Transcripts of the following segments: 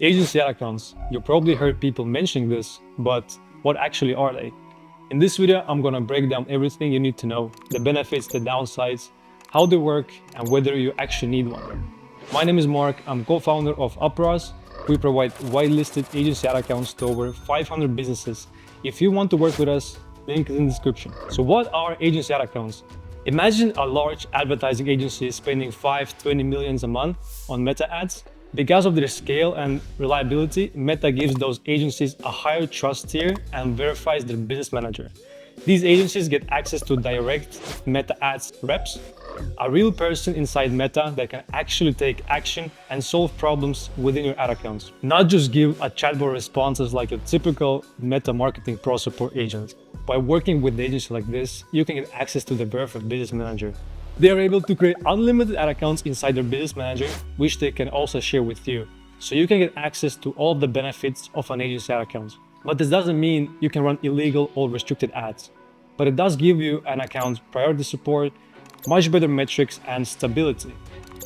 Agency ad accounts. You probably heard people mentioning this, but what actually are they? In this video, I'm gonna break down everything you need to know, the benefits, the downsides, how they work, and whether you actually need one. My name is Mark, I'm co-founder of Uproas. We provide whitelisted agency ad accounts to over 500 businesses. If you want to work with us, link is in the description. So what are agency ad accounts? Imagine a large advertising agency spending 20 million a month on meta ads. Because of their scale and reliability, Meta gives those agencies a higher trust tier and verifies their business manager. These agencies get access to direct Meta ads reps, a real person inside Meta that can actually take action and solve problems within your ad accounts, not just give a chatbot responses like a typical Meta marketing pro support agent. By working with the agency like this, you can get access to the verified business manager. They are able to create unlimited ad accounts inside their business manager, which they can also share with you. So you can get access to all the benefits of an agency ad account. But this doesn't mean you can run illegal or restricted ads. But it does give you an account priority support, much better metrics and stability,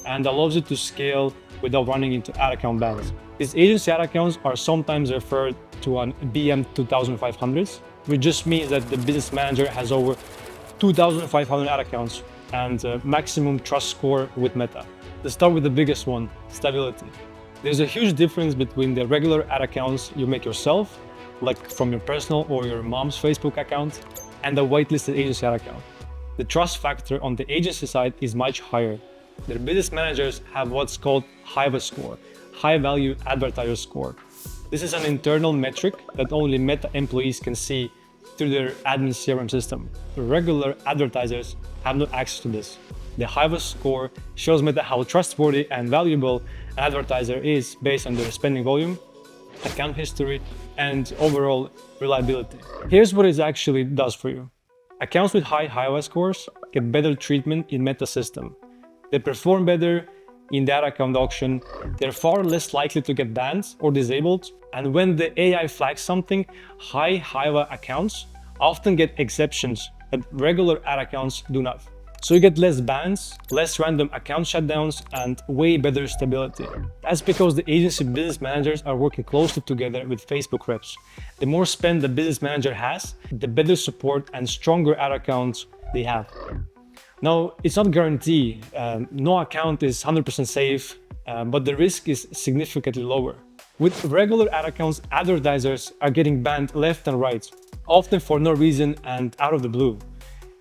and allows you to scale without running into ad account bans. These agency ad accounts are sometimes referred to an BM 2500s, which just means that the business manager has over 2,500 ad accounts and maximum trust score with Meta. Let's start with the biggest one, stability. There's a huge difference between the regular ad accounts you make yourself, like from your personal or your mom's Facebook account, and the whitelisted agency ad account. The trust factor on the agency side is much higher. Their business managers have what's called HiVa score, high value advertiser score. This is an internal metric that only Meta employees can see through their admin CRM system. Regular advertisers have no access to this. The HiVa score shows Meta how trustworthy and valuable an advertiser is based on their spending volume, account history, and overall reliability. Here's what it actually does for you. Accounts with high HiVa scores get better treatment in Meta system. They perform better in that account auction, they're far less likely to get banned or disabled, and when the AI flags something, high HiVa accounts often get exceptions that regular ad accounts do not. So you get less bans, less random account shutdowns, and way better stability. That's because the agency business managers are working closely together with Facebook reps. The more spend the business manager has, the better support and stronger ad accounts they have. Now, it's not guaranteed. No account is 100% safe, but the risk is significantly lower. With regular ad accounts, advertisers are getting banned left and right, often for no reason and out of the blue.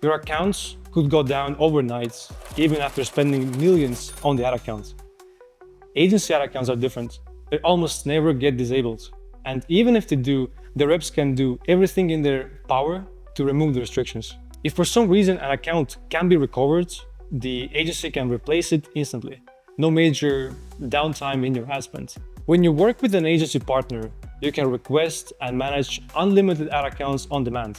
Your accounts could go down overnight, even after spending millions on the ad accounts. Agency ad accounts are different. They almost never get disabled. And even if they do, the reps can do everything in their power to remove the restrictions. If for some reason an account can be recovered, the agency can replace it instantly. No major downtime in your ad spend. When you work with an agency partner, you can request and manage unlimited ad accounts on demand.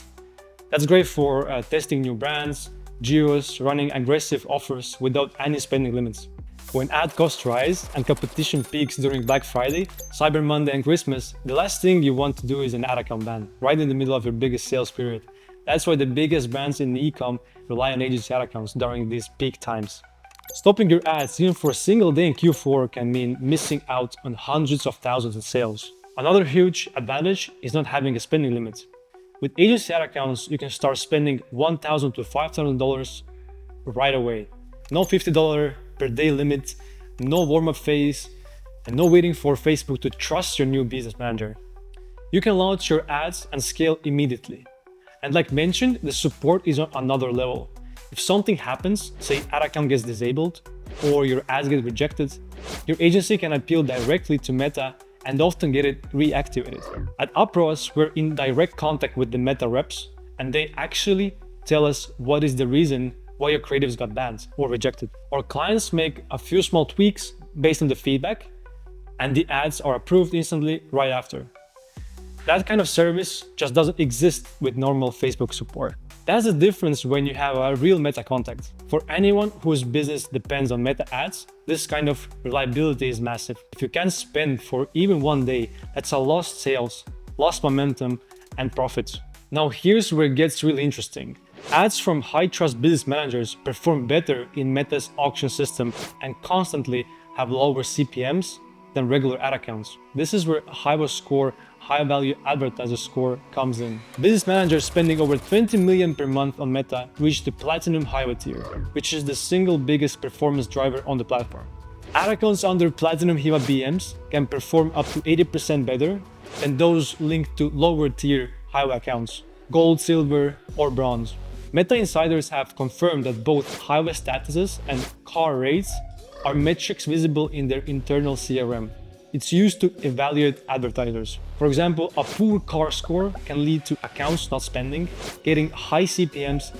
That's great for testing new brands, geos, running aggressive offers without any spending limits. When ad costs rise and competition peaks during Black Friday, Cyber Monday and Christmas, the last thing you want to do is an ad account ban, right in the middle of your biggest sales period. That's why the biggest brands in e-com rely on agency ad accounts during these peak times. Stopping your ads even for a single day in Q4 can mean missing out on hundreds of thousands in sales. Another huge advantage is not having a spending limit. With agency ad accounts, you can start spending $1,000 to $5,000 right away. No $50 per day limit, no warm-up phase, and no waiting for Facebook to trust your new business manager. You can launch your ads and scale immediately. And like mentioned, the support is on another level. If something happens, say ad account gets disabled or your ads get rejected, your agency can appeal directly to Meta and often get it reactivated. At Uproas, we're in direct contact with the Meta reps, and they actually tell us what is the reason why your creatives got banned or rejected. Our clients make a few small tweaks based on the feedback, and the ads are approved instantly right after. That kind of service just doesn't exist with normal Facebook support. That's the difference when you have a real Meta contact. For anyone whose business depends on Meta ads, this kind of reliability is massive. If you can't spend for even one day, that's a lost sales, lost momentum, and profits. Now here's where it gets really interesting. Ads from high-trust business managers perform better in Meta's auction system and constantly have lower CPMs than regular ad accounts. This is where HiVa score, high value advertiser score, comes in. Business managers spending over 20 million per month on Meta reach the platinum HiVa tier, which is the single biggest performance driver on the platform. Ad accounts under platinum HiVa BMs can perform up to 80% better than those linked to lower tier HiVa accounts, gold, silver, or bronze. Meta insiders have confirmed that both HiVa statuses and car rates are metrics visible in their internal CRM. It's used to evaluate advertisers. For example, a poor car score can lead to accounts not spending, getting high CPMs,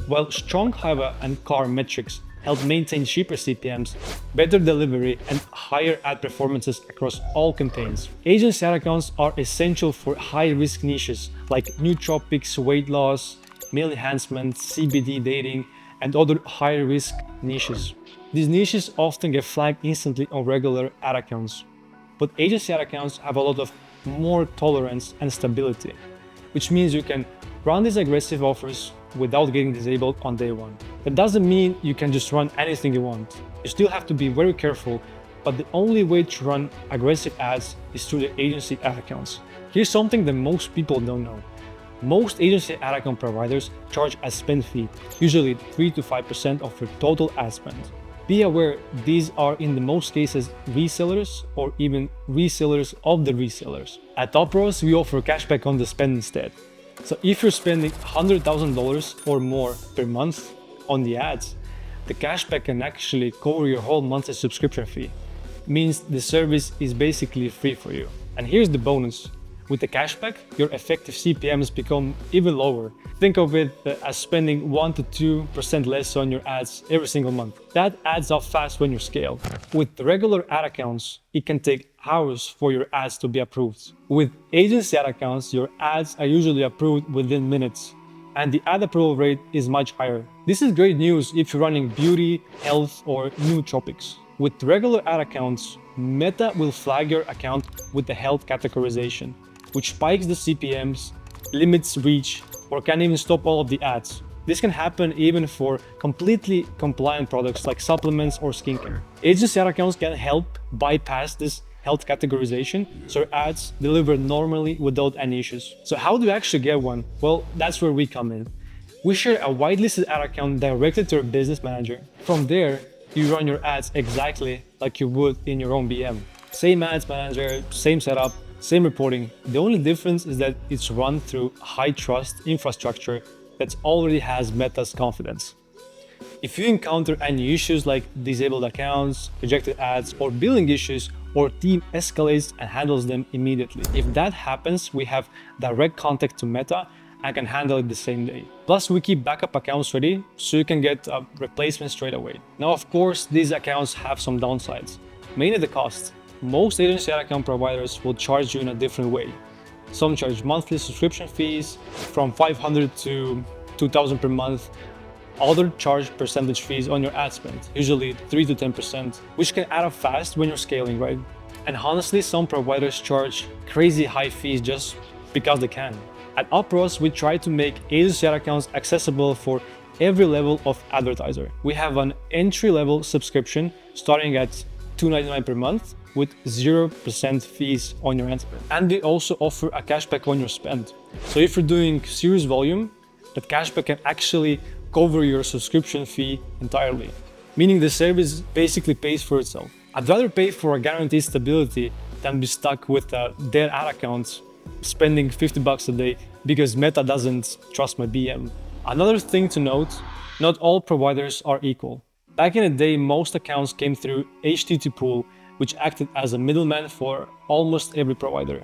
while strong HiVa and car metrics help maintain cheaper CPMs, better delivery, and higher ad performances across all campaigns. Agency ad accounts are essential for high-risk niches like nootropics, weight loss, meal enhancement, CBD dating, and other high-risk niches. These niches often get flagged instantly on regular ad accounts, but agency ad accounts have a lot of more tolerance and stability, which means you can run these aggressive offers without getting disabled on day one. That doesn't mean you can just run anything you want. You still have to be very careful, but the only way to run aggressive ads is through the agency ad accounts. Here's something that most people don't know. Most agency ad account providers charge a spend fee, usually 3 to 5% of your total ad spend. Be aware these are in the most cases resellers or even resellers of the resellers. At Uproas, we offer cashback on the spend instead. So if you're spending $100,000 or more per month on the ads, the cashback can actually cover your whole monthly subscription fee. It means the service is basically free for you. And here's the bonus. With the cashback, your effective CPMs become even lower. Think of it as spending 1 to 2% less on your ads every single month. That adds up fast when you scale. With regular ad accounts, it can take hours for your ads to be approved. With agency ad accounts, your ads are usually approved within minutes, and the ad approval rate is much higher. This is great news if you're running beauty, health, or nootropics. With regular ad accounts, Meta will flag your account with the health categorization, which spikes the CPMs, limits reach, or can even stop all of the ads. This can happen even for completely compliant products like supplements or skincare. Agency ad accounts can help bypass this health categorization, so your ads deliver normally without any issues. So how do you actually get one? Well, that's where we come in. We share a whitelisted ad account directly to your business manager. From there, you run your ads exactly like you would in your own BM. Same ads manager, same setup, same reporting. The only difference is that it's run through high trust infrastructure that already has Meta's confidence. If you encounter any issues like disabled accounts, rejected ads, or billing issues, our team escalates and handles them immediately. If that happens, we have direct contact to Meta and can handle it the same day. Plus, we keep backup accounts ready so you can get a replacement straight away. Now, of course, these accounts have some downsides, mainly the cost. Most agency ad account providers will charge you in a different way. Some charge monthly subscription fees from $500 to $2,000 per month. Others charge percentage fees on your ad spend, usually 3 to 10%, which can add up fast when you're scaling, right? And honestly, some providers charge crazy high fees just because they can. At Uproas, we try to make agency ad accounts accessible for every level of advertiser. We have an entry-level subscription starting at $2.99 per month with 0% fees on your ad spend. And we also offer a cashback on your spend. So if you're doing serious volume, that cashback can actually cover your subscription fee entirely, meaning the service basically pays for itself. I'd rather pay for a guaranteed stability than be stuck with a dead ad account spending $50 a day because Meta doesn't trust my BM. Another thing to note, not all providers are equal. Back in the day, most accounts came through HTTP pool, which acted as a middleman for almost every provider.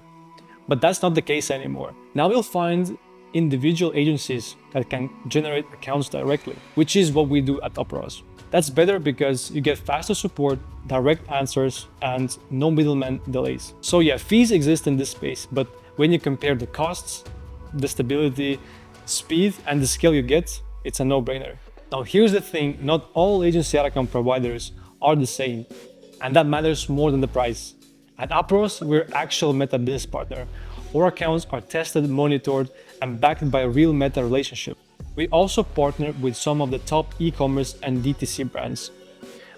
But that's not the case anymore. Now you'll find individual agencies that can generate accounts directly, which is what we do at Uproas. That's better because you get faster support, direct answers, and no middleman delays. So yeah, fees exist in this space, but when you compare the costs, the stability, speed, and the scale you get, it's a no-brainer. Now here's the thing, not all agency ad account providers are the same, and that matters more than the price. At Uproas, we're actual Meta business partner. Our accounts are tested, monitored, and backed by a real Meta relationship. We also partner with some of the top e-commerce and DTC brands.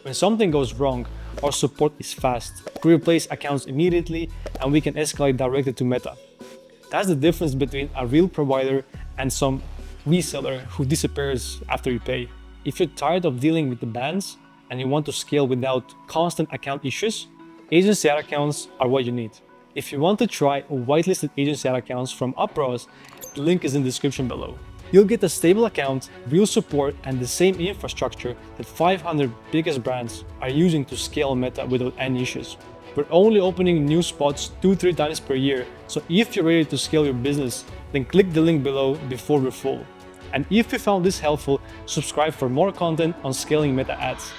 When something goes wrong, our support is fast. We replace accounts immediately and we can escalate directly to Meta. That's the difference between a real provider and some reseller who disappears after you pay. If you're tired of dealing with the bans and you want to scale without constant account issues, agency ad accounts are what you need. If you want to try whitelisted agency ad accounts from Uproas, the link is in the description below. You'll get a stable account, real support, and the same infrastructure that 500 biggest brands are using to scale Meta without any issues. We're only opening new spots 2-3 times per year, so if you're ready to scale your business, then click the link below before we're full. And if you found this helpful, subscribe for more content on scaling Meta ads.